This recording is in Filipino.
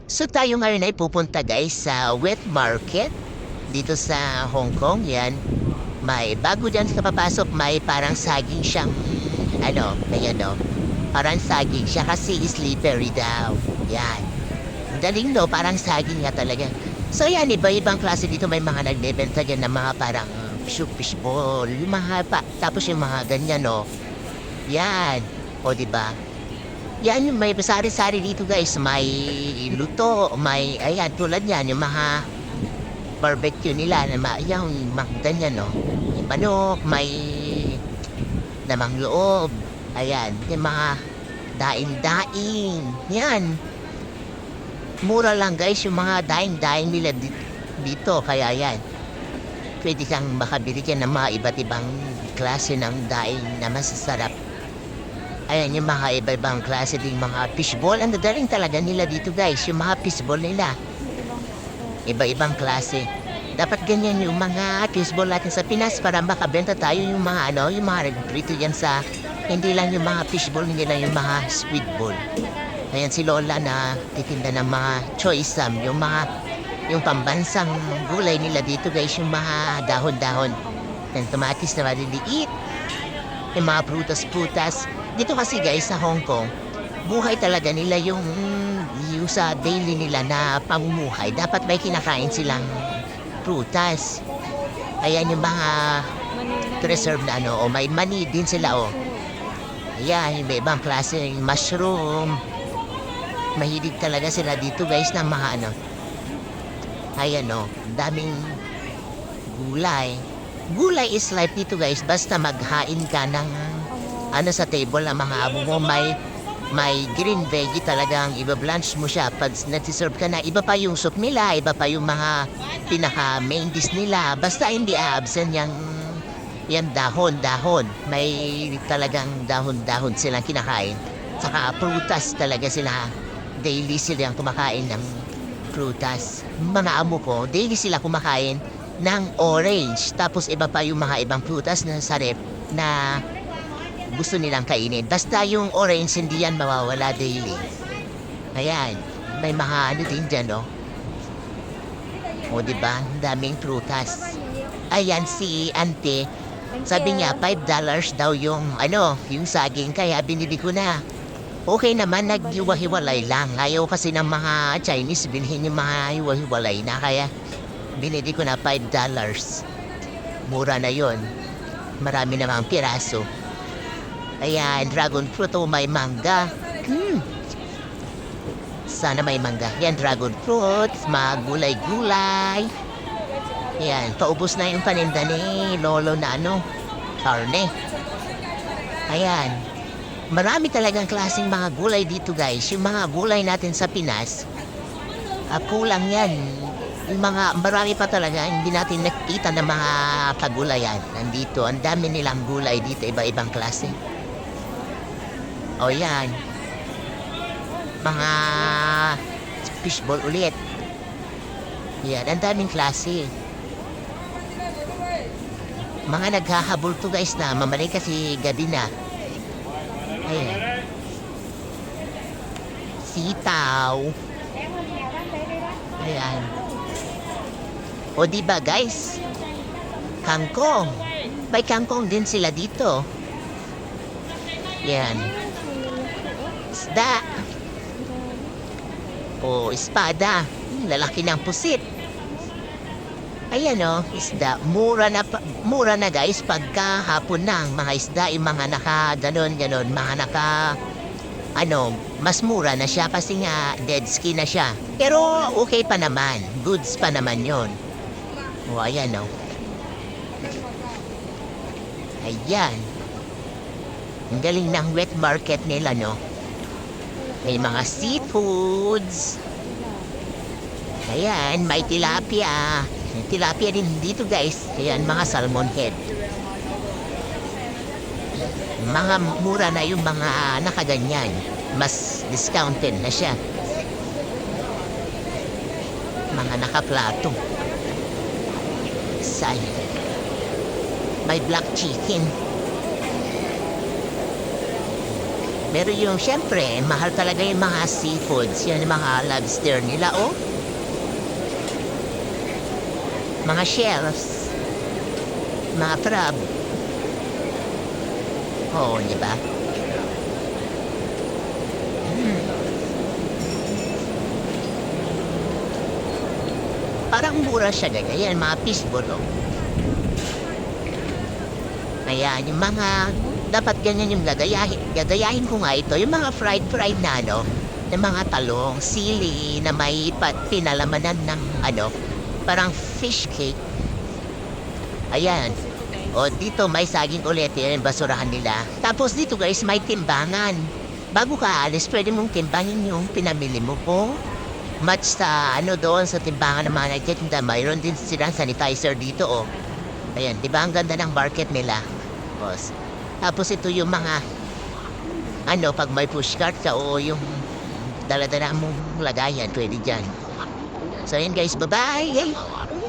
So tayo ngayon ay pupunta guys sa wet market dito sa Hong Kong. Yan. May bago dyan sa papasok, may parang saging siyang ayan o. Parang saging siya kasi slippery daw. Yan. Ang galing no, parang saging nga talaga. So yan, iba-ibang klase dito may mga nagbebenta dyan ng mga parang fishball, yung mga tapos yung mga ganyan no. Yan. O di ba? Yan yung may sari-sari dito guys, may luto, may ayan tulad yan yung mga barbecue nila na yung mga ganyan no. May manok, may namang loob, ayan, yung mga daing-daing, yan. Mura lang guys yung mga daing-daing nila dito, kaya yan. Pwede kang makabili dyan ng mga iba't ibang klase ng daing na masasarap. Ayan yung mga iba-ibang klase ding mga fishball. Ang dadaling talaga nila dito guys, yung mga fishball nila. Iba-ibang klase. Dapat ganyan yung mga fishball natin sa Pinas para makabenta tayo yung mga yung mga nagprito yan sa, hindi lang yung mga fishball, hindi lang yung mga squid ball. Ayan si Lola na titinda ng mga choy sam, yung pambansang gulay nila dito guys, yung mga dahon-dahon. Yung tomatis na maliliit, yung mga prutas-prutas. Dito kasi guys sa Hong Kong, buhay talaga nila yung sa daily nila na pamumuhay. Dapat may kinakain silang prutas. Ayan yung mga preserve na o may mani din sila o. Ayan, yung ibang klase yung mushroom. Mahilig talaga sila dito guys ng mga Ayan o, daming gulay. Gulay is life dito guys, basta maghain ka ng sa table ang mga abo mo, may green veggie talagang iba-blanch mo siya. Pag natiserve ka na, iba pa yung soup nila, iba pa yung mga pinaka-main dish nila. Basta hindi absent yung dahon-dahon. May talagang dahon-dahon silang kinakain. Saka prutas talaga sila. Daily silang kumakain ng prutas. Mga amo ko, daily sila kumakain ng orange. Tapos iba pa yung mga ibang prutas na sa rep na gusto nilang kainin. Basta yung orange, hindi yan mawawala daily. Ayan. May mga din dyan, no? O, diba? Daming prutas. Ayan, si Ante, sabi niya, $5 daw yung saging. Kaya binili ko na. Okay naman, naghiwa-hiwalay lang. Ayaw kasi ng mga Chinese, bilhin yung mga hiwa-hiwalay na. Kaya binili ko na $5. Mura na yon. Marami namang piraso. Ayan, dragon fruit o may mangga. Sana may mangga. Yan, dragon fruit, mga gulay-gulay. Ayan, paubos na yung paninda ni Lolo na karne. Ayan, marami talagang klaseng mga gulay dito guys. Yung mga gulay natin sa Pinas, kulang yan. Yung marami pa talaga, hindi natin nakikita ng mga kagulayan. Nandito, ang dami nilang gulay dito, iba-ibang klase. O yan. Mga fishball ulit. Yan, ang daming klase. Mga naghahabol to guys na mamalay kasi gabi na. Ayan. Sitaw. Ayan. O diba guys? Kangkong. May kangkong din sila dito. Yan. Isda. O espada. Lalaki ng pusit. Ayan o, isda. Mura na guys pagka hapon na. Mga isda, yung mga ganon, mga mas mura na siya kasi nga dead skin na siya. Pero okay pa naman. Goods pa naman yon. O ayan o. Ayan. Ang galing ng wet market nila no. May mga seafoods. Ayan, may tilapia. May tilapia din dito guys. Ayan, mga salmon head. Mga mura na yung mga nakaganyan. Mas discounted na siya. Mga nakaplato. May black chicken. Pero yung syempre, mahal talaga yung mga seafoods. Yan yung mga lobster nila, oh. Mga shells. Mga crab. Oo, di ba? Parang mura siya ganyan, mga fishball, oh. Ayan, yung mga, dapat ganyan yung gagayahin. Gagayahin ko nga ito, yung mga fried na ano, ng mga talong, sili na may pinalamanan ng ano, parang fish cake. Ayan. O dito may saging ulit, yan yung basurahan nila. Tapos dito guys, may timbangan. Bago ka alis, pwede mong timbangin yung pinamili mo po. Match sa ano doon sa timbangan ng mga nagtitinda, mayroon din silang sanitizer dito, oh. Ayan, di ba ang ganda ng market nila? Boss. Tapos ito yung mga, ano, pag may pushcart ka o yung daladala mong lagayan, pwede dyan. So, ayan guys, bye-bye!